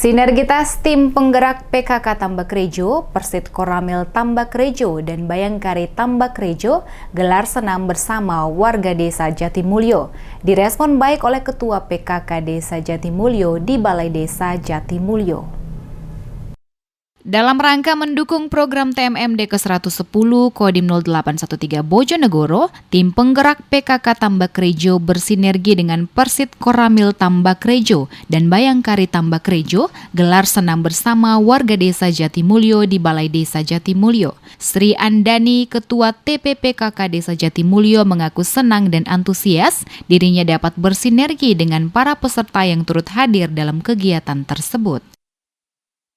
Sinergitas tim penggerak PKK Tambak Rejo, Persit Koramil Tambak Rejo, dan Bayangkari Tambak Rejo gelar senam bersama warga Desa Jatimulyo. Direspon baik oleh Ketua PKK Desa Jatimulyo di Balai Desa Jatimulyo. Dalam rangka mendukung program TMMD ke-110 Kodim 0813 Bojonegoro, tim penggerak PKK Tambak Rejo bersinergi dengan Persit Koramil Tambak Rejo dan Bayangkari Tambak Rejo gelar senam bersama warga Desa Jatimulyo di Balai Desa Jatimulyo. Sri Andani, Ketua TPPKK Desa Jatimulyo, mengaku senang dan antusias dirinya dapat bersinergi dengan para peserta yang turut hadir dalam kegiatan tersebut.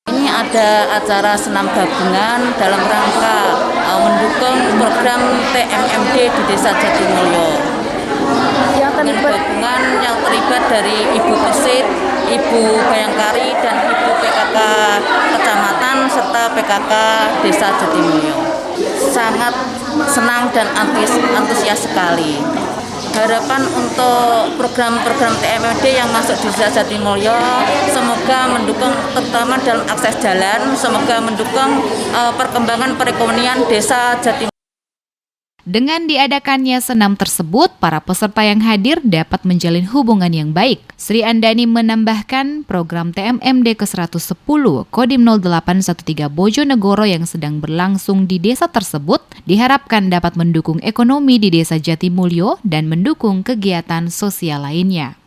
Ini ada acara senam gabungan dalam rangka mendukung program TMMD di Desa Jatimulyo. Dengan gabungan yang terlibat dari Ibu Persit, Ibu Bayangkari, dan Ibu PKK Kecamatan serta PKK Desa Jatimulyo. Sangat senang dan antusias sekali. Harapan untuk program-program TMMD yang masuk di Desa Jatimulyo semoga mendukung terutama dalam akses jalan, semoga mendukung perkembangan perekonomian Desa Jatimulyo. Dengan diadakannya senam tersebut, para peserta yang hadir dapat menjalin hubungan yang baik. Sri Andani menambahkan program TMMD ke-110 Kodim 0813 Bojonegoro yang sedang berlangsung di desa tersebut diharapkan dapat mendukung ekonomi di Desa Jatimulyo dan mendukung kegiatan sosial lainnya.